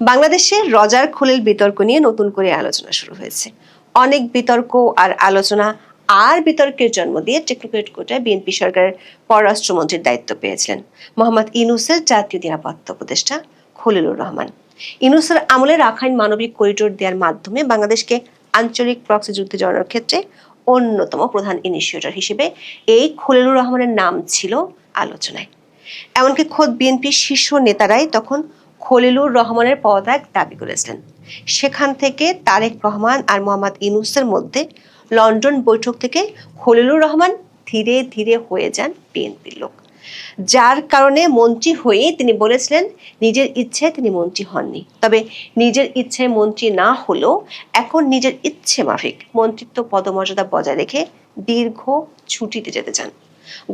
বাংলাদেশে রজার খলিল বিতর্ক নিয়ে নতুন করে আলোচনা শুরু হয়েছে। অনেক বিতর্ক আর আলোচনা আর বিতর্কের জন্ম দিয়ে টেকনোক্রেট কোটায় বিএনপি সরকারের পররাষ্ট্রমন্ত্রীর দায়িত্ব পেয়েছিলেন মোহাম্মদ ইউনূসের জাতীয় নিরাপত্তা উপদেষ্টা খলিলুর রহমান। ইউনূসের আমলে রাখাইন মানবিক করিডোর দেওয়ার মাধ্যমে বাংলাদেশকে আঞ্চলিক প্রক্সি যুদ্ধে জড়ানোর ক্ষেত্রে অন্যতম প্রধান ইনিশিয়েটর হিসেবে এই খলিলুর রহমানের নাম ছিল আলোচনায়। এমনকি খোদ বিএনপির শীর্ষ নেতারাই তখন খলিলুর রহমানের পদত্যাগ দাবি করেছিলেন। সেখান থেকে তারেক রহমান আর মোহাম্মদ ইউনূসের মধ্যে লন্ডন বৈঠক থেকে খলিলুর রহমান ধীরে ধীরে হয়ে যান বিএনপির লোক, যার কারণে মন্ত্রী হয়ে তিনি বলেছিলেন নিজের ইচ্ছায় তিনি মন্ত্রী হননি, তবে নিজের ইচ্ছায় মন্ত্রী না হলেও এখন নিজের ইচ্ছে মাফিক মন্ত্রিত্ব পদমর্যাদা বজায় রেখে দীর্ঘ ছুটিতে যেতে চান।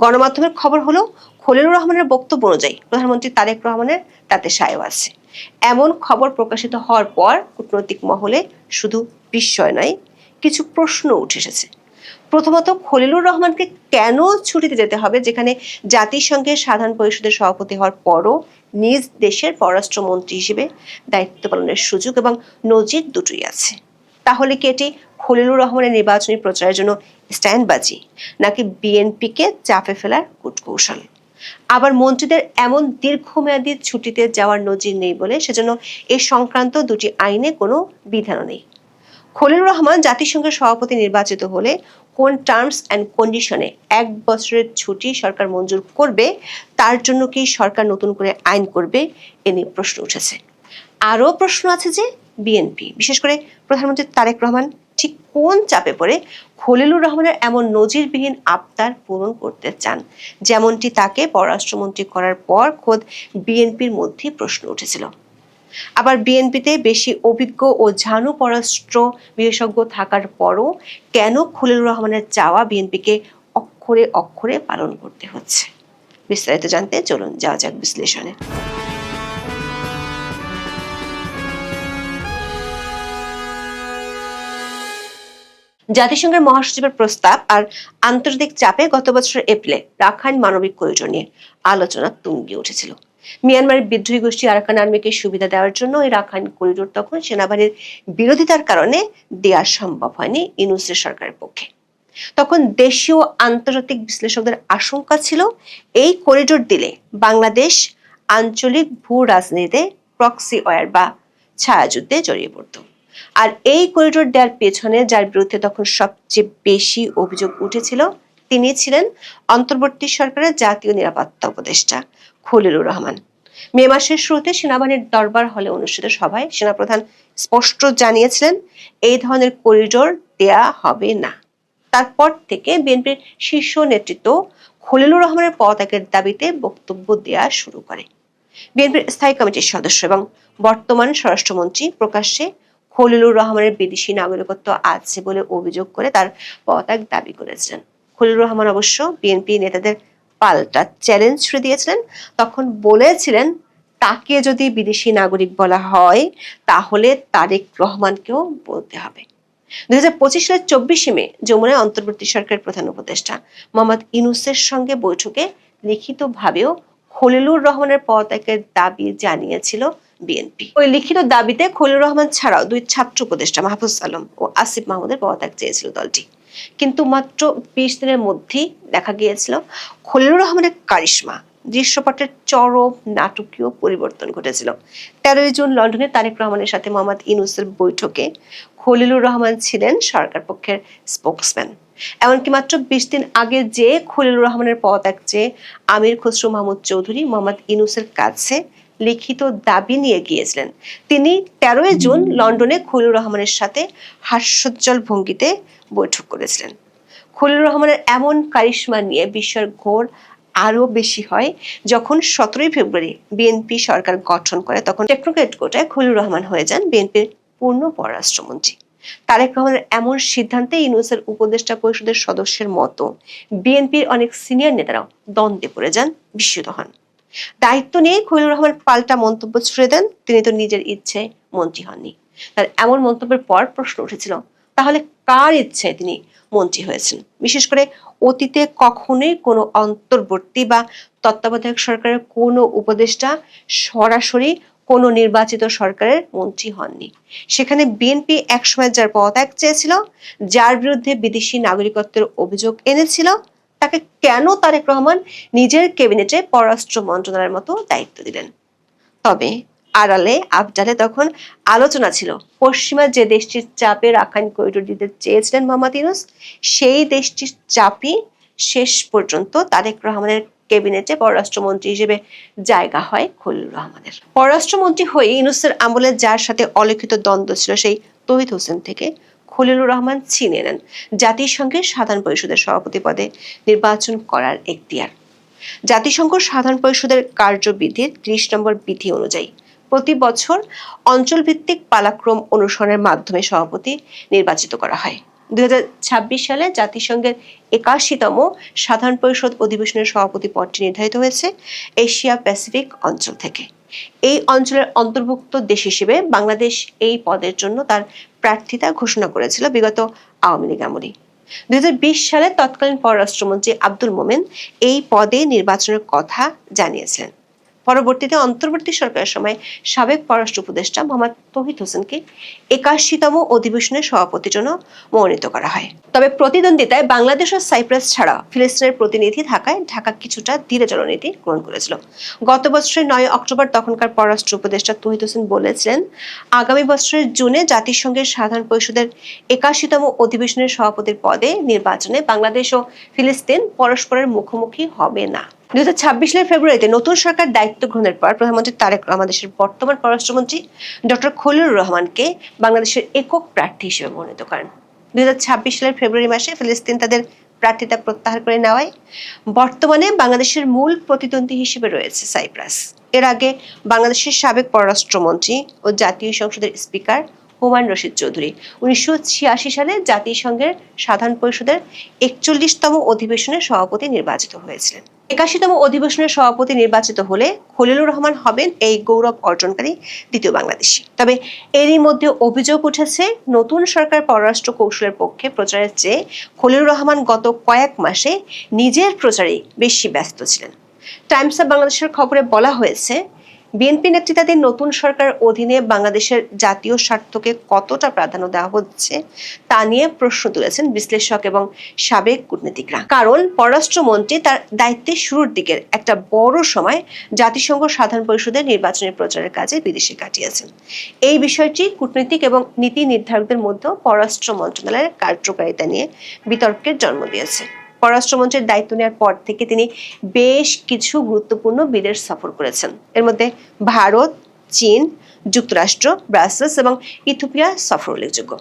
গণমাধ্যমের খবর হলো খলিলুর রহমানের বক্তব্য অনুযায়ী প্রধানমন্ত্রী তারেক রহমানের তাতে সায় আছে। এমন খবর প্রকাশিত হওয়ার পর কূটনৈতিক মহলে শুধু বিস্ময় নয়, কিছু প্রশ্ন উঠে এসেছে। প্রথমত, খলিলুর রহমানকে কেন ছুটিতে যেতে হবে, যেখানে জাতিসংঘের সাধারণ পরিষদের সভাপতি হওয়ার পরও নিজ দেশের পররাষ্ট্রমন্ত্রী হিসেবে দায়িত্ব পালনের সুযোগ এবং নজির দুটোই আছে। তাহলে কি এটি খলিলুর রহমানের নির্বাচনী প্রচারের জন্য স্ট্যান্ডবাজি, নাকি বিএনপিকে চাপে ফেলার কূটকৌশল? আবার মন্ত্রীদের এমন দীর্ঘমেয়াদী ছুটিতে যাওয়ার নজির নেই বলে সেজন্য এ সংক্রান্ত দুটি আইনে কোনো বিধানও নেই। খলিলুর রহমান জাতিসংঘের সভাপতি নির্বাচিত হলে কোন টার্মস অ্যান্ড কন্ডিশনে 1 বছরের ছুটি সরকার মঞ্জুর করবে, তার জন্য কি সরকার নতুন করে আইন করবে, এ নিয়ে প্রশ্ন উঠেছে। আরও প্রশ্ন আছে যে বিএনপি, বিশেষ করে প্রধানমন্ত্রী তারেক রহমান ঠিক কোন চাপে পড়ে খলিলুর রহমানের এমন নজিরবিহীন আবদার পূরণ করতে চান, যেমনটি তাকে পররাষ্ট্রমন্ত্রী করার পর খোদ বিএনপির মধ্যে প্রশ্ন উঠেছিল। আবার বিএনপিতে বেশি অভিজ্ঞ ও ঝানু পররাষ্ট্র বিশেষজ্ঞ থাকার পরও কেন খলিলুর রহমানের চাওয়া বিএনপিকে অক্ষরে অক্ষরে পালন করতে হচ্ছে? বিস্তারিত জানতে চলুন যাওয়া যাক বিশ্লেষণে। জাতিসংঘের মহাসচিবের প্রস্তাব আর আন্তর্জাতিক চাপে গত বছর এপ্রিলে রাখাইন মানবিক করিডোর নিয়ে আলোচনা তুঙ্গে উঠেছিল। মিয়ানমারের বিদ্রোহী গোষ্ঠী আরাকান আর্মিকে সুবিধা দেওয়ার জন্য এই রাখাইন করিডোর তখন সেনাবাহিনীর বিরোধিতার কারণে দেওয়া সম্ভব হয়নি ইউনূসের সরকারের পক্ষে। তখন দেশীয় আন্তর্জাতিক বিশ্লেষকদের আশঙ্কা ছিল এই করিডোর দিলে বাংলাদেশ আঞ্চলিক ভূ রাজনীতিতে প্রক্সি ওয়ার বা ছায়াযুদ্ধে জড়িয়ে পড়ত। আর এই করিডোর দেওয়ার পেছনে যার বিরুদ্ধে তখন সবচেয়ে বেশি অভিযোগ উঠেছিল তিনি ছিলেন অন্তর্বর্তী সরকারের জাতীয় নিরাপত্তা উপদেষ্টা খলিলুর রহমান। মে মাসের শুরুতে সেনাবাহিনীর দরবার হলে অনুষ্ঠিত সভায় সেনাপ্রধান স্পষ্ট জানিয়েছিলেন এই ধরনের করিডোর দেয়া হবে না। তারপর থেকে বিএনপির শীর্ষ নেতৃত্ব খলিলুর রহমানের পদত্যাগের দাবিতে বক্তব্য দেওয়া শুরু করে। বিএনপির স্থায়ী কমিটির সদস্য এবং বর্তমান স্বরাষ্ট্রমন্ত্রী প্রকাশ্যে খলিলুর রহমানের বিদেশি নাগরিকত্ব আছে বলে অভিযোগ করে তার পদত্যাগ দাবি করেছিলেন। খলিলুর রহমান অবশ্য বিএনপি নেতাদের পাল্টা চ্যালেঞ্জ ছুড়ে দিয়েছিলেন। তখন বলেছিলেন তাকে যদি বিদেশি নাগরিক বলা হয় তাহলে তারেক রহমানকেও বলতে হবে। 2025 সালের 24 মে যমুনায় অন্তর্বর্তী সরকারের প্রধান উপদেষ্টা মোহাম্মদ ইউনূসের সঙ্গে বৈঠকে লিখিতভাবেও খলিলুর রহমানের পদত্যাগের দাবি জানিয়েছিল বিএনপি। ওই লিখিত দাবিতে খলিলুর রহমান ছাড়াও 2 ছাত্র উপদেষ্টা মাহফুজ আলম ও আসিফ মাহমুদের পদত্যাগ চেয়েছিল দলটি। কিন্তু মাত্র 20 দিনের মধ্যেই দেখা গিয়েছিল খলিলুর রহমানের কারিশমা দৃশ্যপটের চরম নাটকীয় পরিবর্তন ঘটেছিল। 13 জুন লন্ডনে তারেক রহমানের সাথে মোহাম্মদ ইউনূসের বৈঠকে খলিলুর রহমান ছিলেন সরকার পক্ষের স্পোকসম্যান। এমনকি মাত্র 20 দিন আগে যে খলিলুর রহমানের পদত্যাগ চেয়ে আমির খসরু মাহমুদ চৌধুরী মোহাম্মদ ইউনূসের কাছে লিখিত দাবি নিয়ে গিয়েছিলেন, তিনি 13 জুন লন্ডনে খলিলুর রহমানের সাথে হাস্যোজ্জ্বল ভঙ্গিতে বৈঠক করেছিলেন। খলিলুর রহমানের এমন কারিশমা নিয়ে বিস্ময়ের ঘোর আরো বেশি হয় যখন 17 ফেব্রুয়ারি বিএনপি সরকার গঠন করে। তখন টেকনোক্রেট কোটায় খলিলুর রহমান হয়ে যান বিএনপির পূর্ণ পররাষ্ট্রমন্ত্রী। তারেক রহমানের এমন সিদ্ধান্তে ইউনূসের উপদেষ্টা পরিষদের সদস্যের মতো বিএনপির অনেক সিনিয়র নেতারাও দ্বন্দ্বে পড়ে যান, বিস্মিত হন। দায়িত্ব নিয়ে খলিলুর রহমান পাল্টা মন্তব্য ছুড়ে দেন তিনি তো নিজের ইচ্ছে মন্ত্রী হননি। তার এমন মন্তব্যের পর প্রশ্ন উঠেছিল তাহলে কার ইচ্ছে তিনি মন্ত্রী হয়েছেন? বিশেষ করে অতীতে কখনোই কোনো অন্তর্বর্তী বা তত্ত্বাবধায়ক সরকারের কোনো উপদেষ্টা সরাসরি কোনো নির্বাচিত সরকারের মন্ত্রী হননি। সেখানে বিএনপি একসময় যার পদত্যাগ চেয়েছিল, যার বিরুদ্ধে বিদেশি নাগরিকত্বের অভিযোগ এনেছিল, তাকে কেন তারেক রহমান নিজের ক্যাবিনেটে পররাষ্ট্র মন্ত্রণালয়ের মতো দায়িত্ব দিলেন? তবে আড়ালে আবডালে তখন আলোচনা ছিল পশ্চিমা যে দেশটির চাপে রাখাইন করিডোর দিতে চেয়েছিলেন মোহাম্মদ ইউনূস, সেই দেশটির চাপই শেষ পর্যন্ত তারেক রহমানের ক্যাবিনেটে পররাষ্ট্রমন্ত্রী হিসেবে জায়গা হয় খলিলুর রহমানের। পররাষ্ট্রমন্ত্রী হয়ে ইউনূসের আমলে যার সাথে অলিখিত দ্বন্দ্ব ছিল সেই তৌহিদ হোসেন থেকে খলিলুর রহমান ছিনিয়ে নেন জাতিসংঘের সাধারণ পরিষদের সভাপতি পদে নির্বাচন করার এখতিয়ার। জাতিসংঘ সাধারণ পরিষদের কার্যবিধির ৩০ নম্বর বিধি অনুযায়ী প্রতি বছর অঞ্চলভিত্তিক পালাক্রম অনুসরণের মাধ্যমে সভাপতি নির্বাচিত করা হয়। ২০২৬ সালে জাতিসংঘের ৮১তম সাধারণ পরিষদ অধিবেশনের সভাপতি পদটি নির্ধারিত হয়েছে এশিয়া প্যাসিফিক অঞ্চল থেকে। এই অঞ্চলের অন্তর্ভুক্ত দেশ হিসেবে বাংলাদেশ এই পদের জন্য তার প্রার্থিতা ঘোষণা করেছিল বিগত আওয়ামী লীগ আমলে। ২০২০ সালে তৎকালীন পররাষ্ট্রমন্ত্রী আব্দুল মোমেন এই পদে নির্বাচনের কথা জানিয়েছিলেন। পরবর্তীতে অন্তর্বর্তী সরকারের সময় সাবেক পররাষ্ট্র উপদেষ্টা মোহাম্মদ তৌহিদ হোসেনকে ৮১তম অধিবেশনের সভাপতির জন্য মনোনীত করা হয়। তবে প্রতিদ্বন্দ্বিতায় বাংলাদেশ ও সাইপ্রাস ছাড়া ফিলিস্তিনের প্রতিনিধি থাকায় ঢাকা কিছুটা ধীরে চলনীতি গ্রহণ করেছিল। গত বছরের ৯ অক্টোবর তখনকার পররাষ্ট্র উপদেষ্টা তৌহিদ হোসেন বলেছিলেন, আগামী বছরের জুনে জাতিসংঘের সাধারণ পরিষদের ৮১তম অধিবেশনের সভাপতির পদে নির্বাচনে বাংলাদেশ ও ফিলিস্তিন পরস্পরের মুখোমুখি হবে না। ২০২৬ সালের ফেব্রুয়ারিতে নতুন সরকার দায়িত্ব গ্রহণের পর প্রধানমন্ত্রী তারেক রহমান দেশের বর্তমান পররাষ্ট্রমন্ত্রী ডক্টর খলিলুর রহমানকে বাংলাদেশের একক প্রার্থী হিসেবে মনোনীত করেন। ২০২৬ সালের ফেব্রুয়ারি মাসে ফিলিস্তিন তাদের প্রার্থিতা প্রত্যাহার করে নেওয়ায় বর্তমানে বাংলাদেশের মূল প্রতিদ্বন্দ্বী হিসেবে রয়েছে সাইপ্রাস। এর আগে বাংলাদেশের সাবেক পররাষ্ট্রমন্ত্রী ও জাতীয় সংসদের স্পিকার হুমায়ুন রশিদ চৌধুরী ১৯৮৬ সালে জাতিসংঘের সাধারণ পরিষদের ৪১তম অধিবেশনের সভাপতি নির্বাচিত হয়েছিলেন। ৮১তম অধিবেশনের সভাপতি নির্বাচিত হলে খলিলুর রহমান হবেন এই গৌরব অর্জনকারী দ্বিতীয় বাংলাদেশী। তবে এরই মধ্যে অভিযোগ উঠেছে, নতুন সরকার পররাষ্ট্র কৌশলের পক্ষে প্রচারের চেয়ে খলিলুর রহমান গত কয়েক মাসে নিজের প্রচারেই বেশি ব্যস্ত ছিলেন। টাইমস অব বাংলাদেশের খবরে বলা হয়েছে, বিএনপি নেতৃত্বাধীন নতুন সরকার অধীনে বাংলাদেশের জাতীয় স্বার্থকে কতটা প্রাধান্য দেওয়া হচ্ছে তা নিয়ে প্রশ্ন তুলেছেন বিশ্লেষক এবং সাবেক কূটনীতিকরা। কারণ পররাষ্ট্রমন্ত্রী তার দায়িত্বের শুরুর দিকের একটা বড় সময় জাতিসংঘ সাধারণ পরিষদের নির্বাচনী প্রচারের কাজে বিদেশে কাটিয়েছেন। এই বিষয়টি কূটনীতিক এবং নীতি নির্ধারকদের মধ্যে পররাষ্ট্র মন্ত্রণালয়ের কার্যকারিতা নিয়ে বিতর্কের জন্ম দিয়েছে। পররাষ্ট্রমন্ত্রীর দায়িত্ব নেওয়ার পর থেকে তিনি বেশ কিছু গুরুত্বপূর্ণ বিদেশ সফর করেছেন। এর মধ্যে ভারত, চীন, যুক্তরাষ্ট্র, ব্রাসেলস এবং ইথিওপিয়া সফর উল্লেখযোগ্য।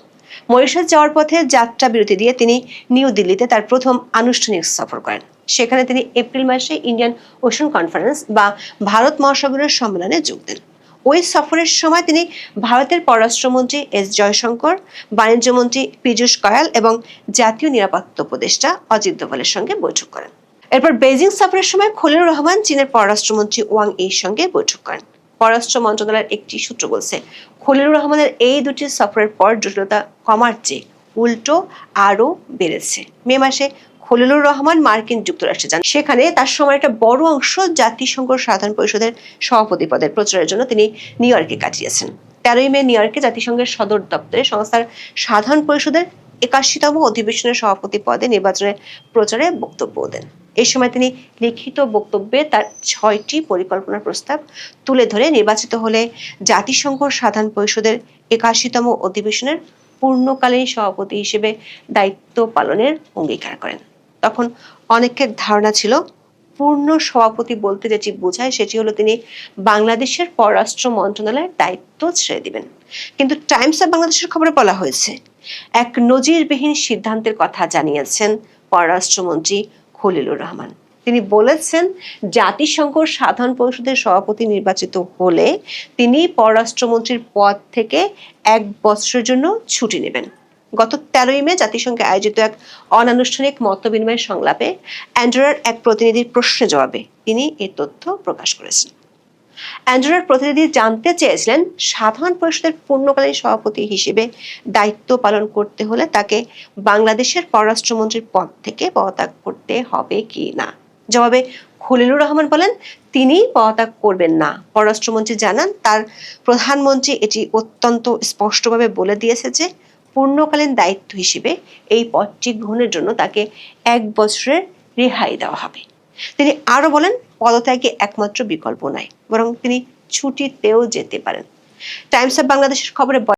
মরিশাস যাওয়ার পথে যাত্রা বিরতি দিয়ে তিনি নিউ দিল্লিতে তার প্রথম আনুষ্ঠানিক সফর করেন। সেখানে তিনি এপ্রিল মাসে ইন্ডিয়ান ওশান কনফারেন্স বা ভারত মহাসাগরের সম্মেলনে যোগ দেন। ওই সফরের সময় তিনি ভারতের পররাষ্ট্রমন্ত্রী এস জয়শঙ্কর, বাণিজ্যমন্ত্রী পীযূষ গোয়েল এবং জাতীয় নিরাপত্তা উপদেষ্টা অজিত দোভালের সঙ্গে বৈঠক করেন। এরপর বেজিং সফরের সময় খলিলুর রহমান চীনের পররাষ্ট্রমন্ত্রী ওয়াং ইর সঙ্গে বৈঠক করেন। পররাষ্ট্র মন্ত্রণালয়ের একটি সূত্র বলছে, খলিলুর রহমানের এই দুটি সফরের পর জটিলতা কমার চেয়ে উল্টো আরও বেড়েছে। মে মাসে খলিলুর রহমান মার্কিন যুক্তরাষ্ট্রে যান। সেখানে তার সময় একটা বড় অংশ জাতিসংঘ সাধারণ পরিষদের সভাপতি পদের প্রচারের জন্য তিনি নিউ ইয়র্কে কাটিয়েছেন। ১৩ মে নিউ ইয়র্কে জাতিসংঘের সদর দপ্তরে সংস্থার সাধারণ পরিষদের ৮১তম অধিবেশনের সভাপতি পদে নির্বাচনের প্রচারে বক্তব্য দেন। এই সময় তিনি লিখিত বক্তব্যে তার ৬টি পরিকল্পনার প্রস্তাব তুলে ধরে নির্বাচিত হলে জাতিসংঘ সাধারণ পরিষদের ৮১তম অধিবেশনের পূর্ণকালীন সভাপতি হিসেবে দায়িত্ব পালনের অঙ্গীকার করেন। তখন অনেকের ধারণা ছিল পূর্ণ সভাপতি বলতে যেটি বোঝায় সেটি হলো তিনি বাংলাদেশের পররাষ্ট্র মন্ত্রণালয়ের দায়িত্ব ছেড়ে দিবেন। কিন্তু টাইমস অব বাংলাদেশের খবরে বলা হয়েছে, এক নজিরবিহীন সিদ্ধান্তের কথা জানিয়েছেন পররাষ্ট্রমন্ত্রী খলিলুর রহমান। তিনি বলেছেন, জাতিসংঘ সাধারণ পরিষদের সভাপতি নির্বাচিত হলে তিনি পররাষ্ট্রমন্ত্রীর পদ থেকে ১ বছরের জন্য ছুটি নেবেন। গত ১৩ মে জাতিসংঘে আয়োজিত এক অনানুষ্ঠানিক মতবিনিময় সংলাপে অ্যান্ডোরার এক প্রতিনিধির প্রশ্নের জবাবে তিনি এই তথ্য প্রকাশ করেছেন। অ্যান্ডোরার প্রতিনিধি জানতে চেয়েছিলেন, সাধারণ পরিষদের পূর্ণকালীন সভাপতি হিসেবে দায়িত্ব পালন করতে হলে তাকে বাংলাদেশের পররাষ্ট্রমন্ত্রীর পদ থেকে পদত্যাগ করতে হবে কি না। জবাবে খলিলুর রহমান বলেন তিনি পদত্যাগ করবেন না। পররাষ্ট্রমন্ত্রী জানান তার প্রধানমন্ত্রী এটি অত্যন্ত স্পষ্টভাবে বলে দিয়েছে যে পূর্ণকালীন দায়িত্ব হিসেবে এই পদটি গ্রহণের জন্য তাকে 1 বছরের রেহাই দেওয়া হবে। তিনি আরো বলেন পদত্যাগে একমাত্র বিকল্প নাই, বরং তিনি ছুটিতেও যেতে পারেন। টাইমস অফ বাংলাদেশের খবরে